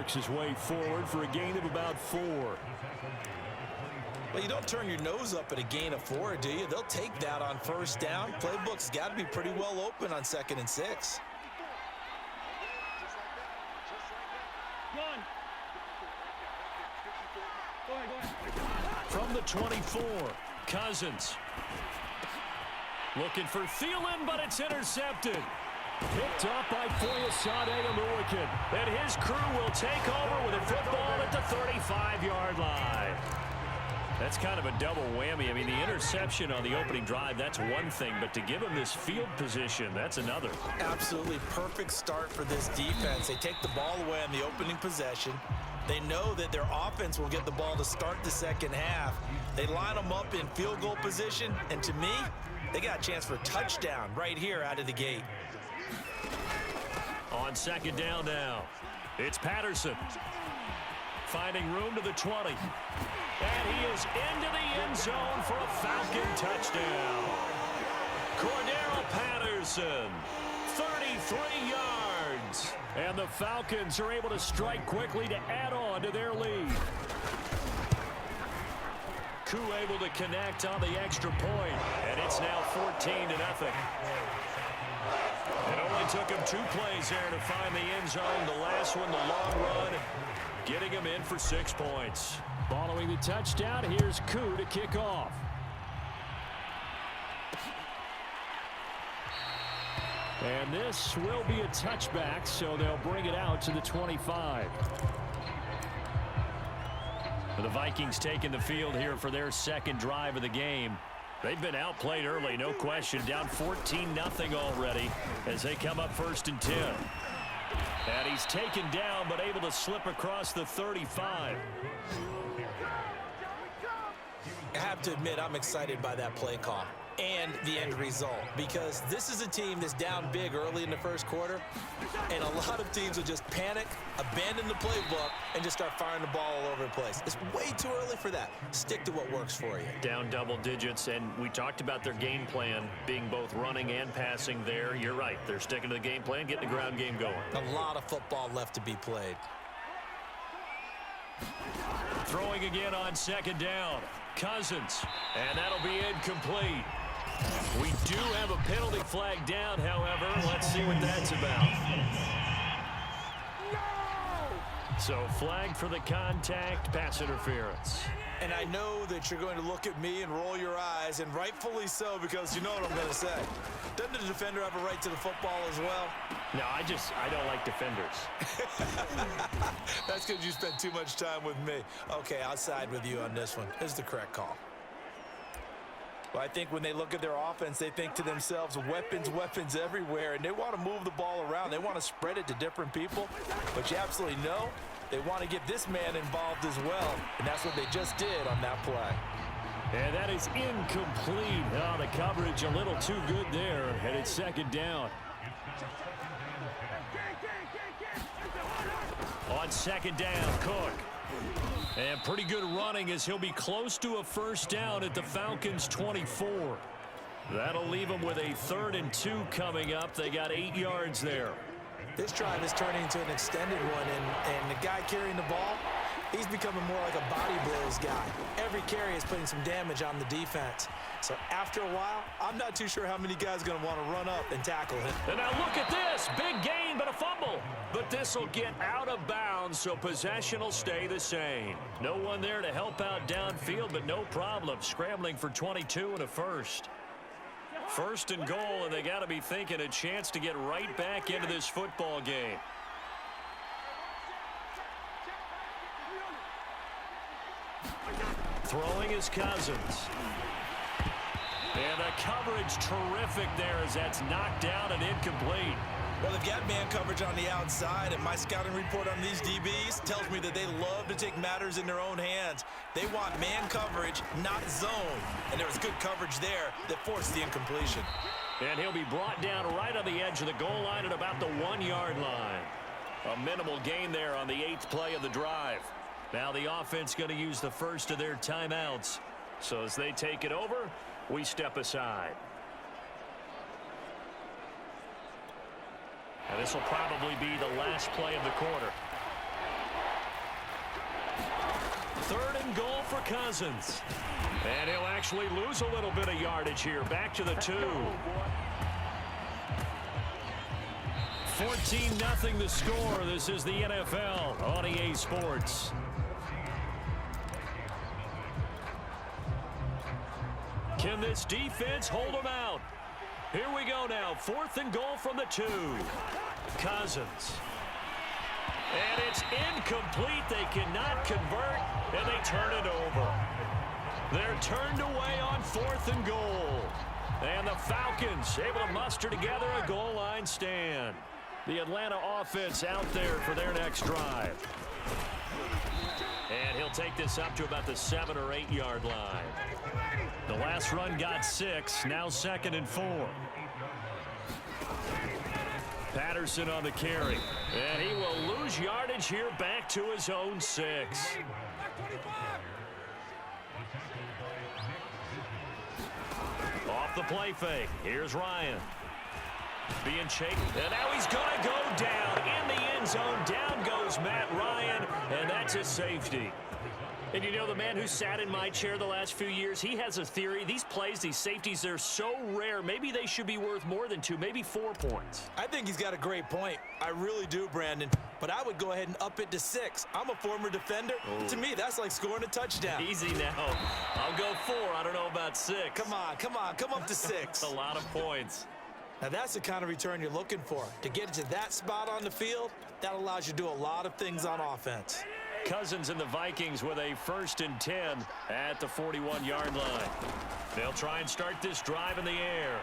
works his way forward for a gain of about 4. Well, you don't turn your nose up at a gain of 4, do you? They'll take that on first down. Playbook's got to be pretty well open on 2nd and 6. From the 24, Cousins. Looking for Thielen, but it's intercepted. Picked up by Foyesade Oluokun. And his crew will take over with a football at the 35-yard line. That's kind of a double whammy. I mean, the interception on the opening drive, that's one thing. But to give him this field position, that's another. Absolutely perfect start for this defense. They take the ball away on the opening possession. They know that their offense will get the ball to start the second half. They line them up in field goal position. And to me, they got a chance for a touchdown right here out of the gate. On 2nd down now, it's Patterson. Finding room to the 20. And he is into the end zone for a Falcon touchdown. Cordero Patterson, 33 yards. And the Falcons are able to strike quickly to add on to their lead. Koo able to connect on the extra point, and it's now 14-0. It only took him 2 plays there to find the end zone. The last one, the long run, getting him in for 6 points. Following the touchdown, here's Koo to kick off. And this will be a touchback, so they'll bring it out to the 25. The Vikings taking the field here for their 2nd drive of the game. They've been outplayed early, no question. Down 14-0 already as they come up 1st and 10. And he's taken down, but able to slip across the 35. I have to admit, I'm excited by that play call and the end result, because this is a team that's down big early in the first quarter, and a lot of teams will just panic, abandon the playbook, and just start firing the ball all over the place. It's way too early for that. Stick to what works for you. Down double digits, and we talked about their game plan being both running and passing there. You're right. They're sticking to the game plan, getting the ground game going. A lot of football left to be played. Throwing again on 2nd down. Cousins, and that'll be incomplete. We do have a penalty flag down, however. Let's see what that's about. So flag for the contact, pass interference. And I know that you're going to look at me and roll your eyes, and rightfully so, because you know what I'm going to say. Doesn't the defender have a right to the football as well? No, I don't like defenders. That's because you spent too much time with me. Okay, I'll side with you on this one. This is the correct call. Well, I think when they look at their offense, they think to themselves, weapons, weapons everywhere, and they want to move the ball around. They want to spread it to different people, but you absolutely know they want to get this man involved as well, and that's what they just did on that play. And that is incomplete. Oh, the coverage a little too good there, and it's 2nd down. On 2nd down, Cook. And pretty good running as he'll be close to a 1st down at the Falcons' 24. That'll leave them with a 3rd and 2 coming up. They got 8 yards there. This drive is turning into an extended one, and the guy carrying the ball, he's becoming more like a body blows guy. Every carry is putting some damage on the defense. So after a while, I'm not too sure how many guys are going to want to run up and tackle him. And now look at this. Big gain, but a fumble. But this will get out of bounds, so possession will stay the same. No one there to help out downfield, but no problem. Scrambling for 22 and a 1st. 1st and goal, and they got to be thinking a chance to get right back into this football game. Throwing is Cousins. And the coverage terrific there as that's knocked down and incomplete. Well, they've got man coverage on the outside, and my scouting report on these DBs tells me that they love to take matters in their own hands. They want man coverage, not zone. And there was good coverage there that forced the incompletion. And he'll be brought down right on the edge of the goal line at about the 1-yard line. A minimal gain there on the 8th play of the drive. Now the offense going to use the first of their timeouts. So as they take it over, we step aside. And this will probably be the last play of the quarter. 3rd and goal for Cousins. And he'll actually lose a little bit of yardage here. Back to the 2. 14-0 the score. This is the NFL on EA Sports. Can this defense hold them out? Here we go now. 4th and goal from the 2. Cousins. And it's incomplete. They cannot convert, and they turn it over. They're turned away on 4th and goal. And the Falcons able to muster together a goal line stand. The Atlanta offense out there for their next drive. And he'll take this up to about the 7 or 8 yard line. The last run got 6. Now 2nd and 4. Patterson on the carry. And he will lose yardage here back to his own 6. Off the play fake. Here's Ryan. Being chased. And now he's going to go down in the end zone. Down goes Matt Ryan. And that's a safety. And you know, the man who sat in my chair the last few years, he has a theory. These plays, these safeties, they're so rare. Maybe they should be worth more than 2, maybe 4 points. I think he's got a great point. I really do, Brandon. But I would go ahead and up it to 6. I'm a former defender. Oh. To me, that's like scoring a touchdown. Easy now. I'll go 4. I don't know about 6. Come on. Come up to 6. A lot of points. Now, that's the kind of return you're looking for. To get to that spot on the field, that allows you to do a lot of things on offense. Cousins and the Vikings with a 1st and 10 at the 41-yard line. They'll try and start this drive in the air.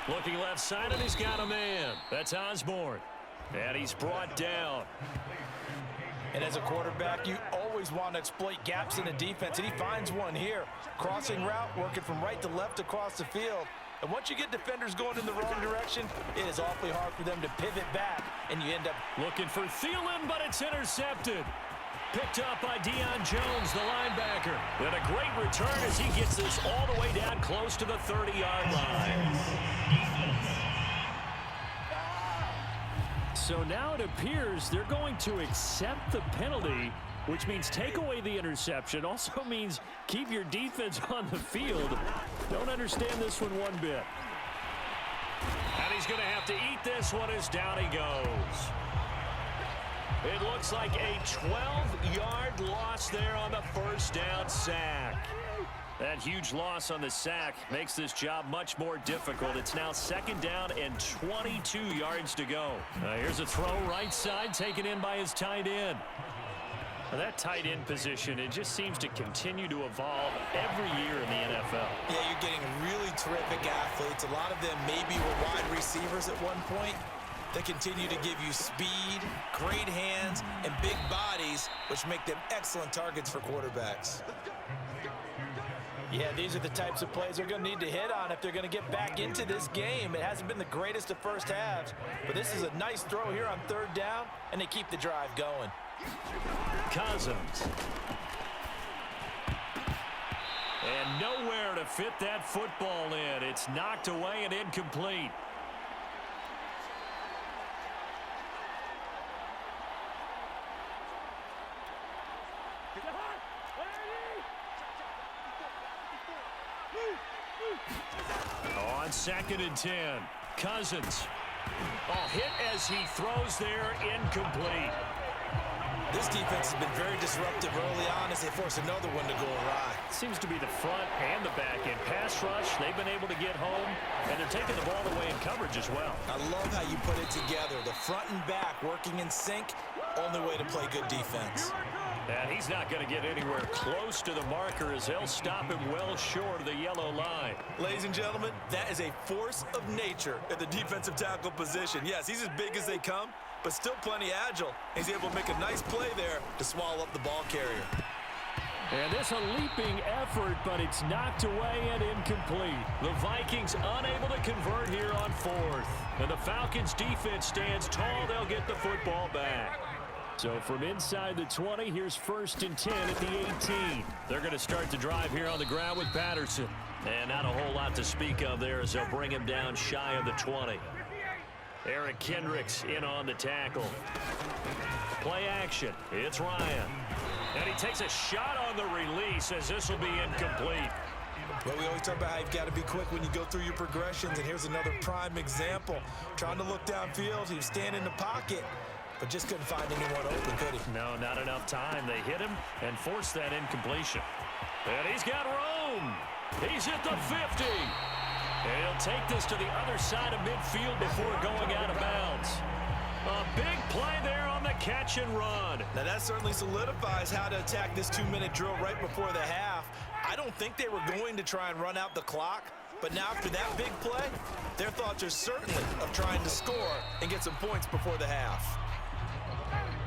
Looking left side, and he's got a man. That's Osborne. And he's brought down. And as a quarterback, you always want to exploit gaps in the defense, and he finds one here. Crossing route, working from right to left across the field. And once you get defenders going in the wrong direction, it is awfully hard for them to pivot back, and you end up looking for Thielen, but it's intercepted. Picked up by Deion Jones, the linebacker. And a great return as he gets this all the way down close to the 30-yard line. So now it appears they're going to accept the penalty, which means take away the interception. Also means keep your defense on the field. Don't understand this one bit. And he's going to have to eat this one as down he goes. It looks like a 12-yard loss there on the 1st down sack. That huge loss on the sack makes this job much more difficult. It's now 2nd down and 22 yards to go. Here's a throw right side taken in by his tight end. Now that tight end position, it just seems to continue to evolve every year in the NFL. Yeah, you're getting really terrific athletes. A lot of them maybe were wide receivers at one point. They continue to give you speed, great hands, and big bodies, which make them excellent targets for quarterbacks. Yeah, these are the types of plays they're going to need to hit on if they're going to get back into this game. It hasn't been the greatest of first halves, but this is a nice throw here on 3rd down, and they keep the drive going. Cousins. And nowhere to fit that football in. It's knocked away and incomplete. On 2nd and 10, Cousins. Hit as he throws there, incomplete. This defense has been very disruptive early on as they force another one to go awry. Seems to be the front and the back end. Pass rush, they've been able to get home, and they're taking the ball away in coverage as well. I love how you put it together. The front and back working in sync, only way to play good defense. And he's not going to get anywhere close to the marker as they'll stop him well short of the yellow line. Ladies and gentlemen, that is a force of nature at the defensive tackle position. Yes, he's as big as they come, but still plenty agile. He's able to make a nice play there to swallow up the ball carrier. And this a leaping effort, but it's knocked away and incomplete. The Vikings unable to convert here on 4th. And the Falcons defense stands tall. They'll get the football back. So from inside the 20, here's 1st and 10 at the 18. They're going to start the drive here on the ground with Patterson. And not a whole lot to speak of there as they'll bring him down shy of the 20. Eric Kendricks in on the tackle. Play action. It's Ryan. And he takes a shot on the release as this will be incomplete. Well, we always talk about how you've got to be quick when you go through your progressions, and here's another prime example. Trying to look downfield, he was standing in the pocket, but just couldn't find anyone open, could he? No, not enough time. They hit him and forced that incompletion. And he's got room. He's at the 50. And he'll take this to the other side of midfield before going out of bounds. A big play there on the catch and run. Now that certainly solidifies how to attack this 2-minute drill right before the half. I don't think they were going to try and run out the clock, but now after that big play, their thoughts are certainly of trying to score and get some points before the half.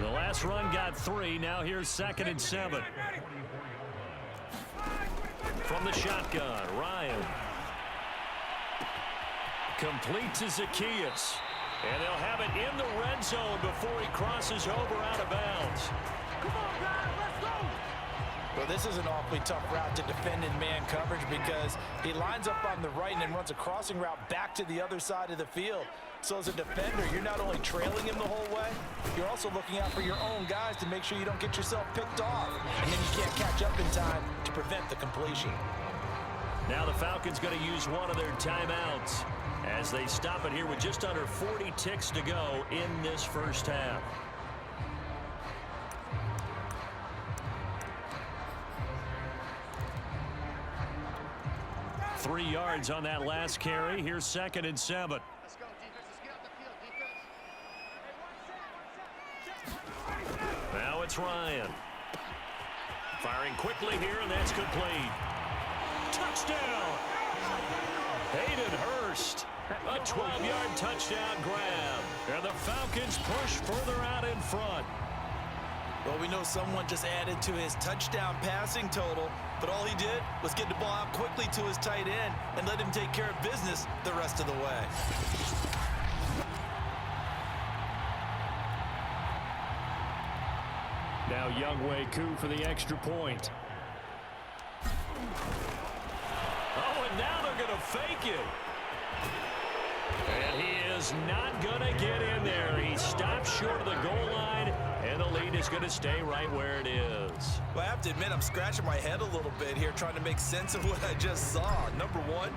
The last run got 3. Now here's 2nd and 7. From the shotgun, Ryan. Complete to Zacchaeus. And they'll have it in the red zone before he crosses over out of bounds. Come on, guys, let's go! Well, this is an awfully tough route to defend in man coverage because he lines up on the right and then runs a crossing route back to the other side of the field. So as a defender, you're not only trailing him the whole way, you're also looking out for your own guys to make sure you don't get yourself picked off. And then you can't catch up in time to prevent the completion. Now the Falcons going to use one of their timeouts as they stop it here with just under 40 ticks to go in this first half. Three yards on that last carry. Here's 2nd and 7. Let's go, defense. Let's get out the field, defense. Now it's Ryan. Firing quickly here, and that's complete. Touchdown! Hayden Hurst. A 12-yard touchdown grab. And the Falcons push further out in front. Well, we know someone just added to his touchdown passing total, but all he did was get the ball out quickly to his tight end and let him take care of business the rest of the way. Now Younghoe Koo for the extra point. Oh, and now they're going to fake it. And he is not going to get in there. He stops short of the goal line, and the lead is going to stay right where it is. Well, I have to admit, I'm scratching my head a little bit here trying to make sense of what I just saw. Number one,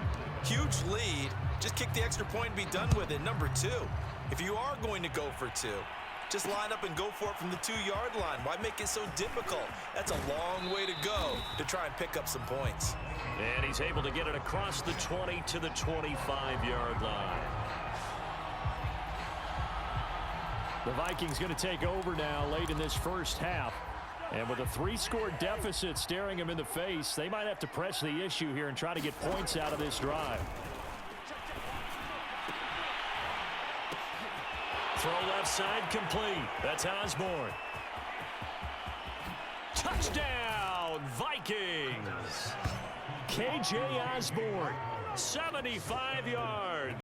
huge lead. Just kick the extra point and be done with it. Number two, if you are going to go for two, just line up and go for it from the 2-yard line. Why make it so difficult? That's a long way to go to try and pick up some points. And he's able to get it across the 20 to the 25-yard line. The Vikings going to take over now late in this first half. And with a 3-score deficit staring them in the face, they might have to press the issue here and try to get points out of this drive. Throw left side complete. That's Osborne. Touchdown, Vikings. KJ Osborne, 75 yards.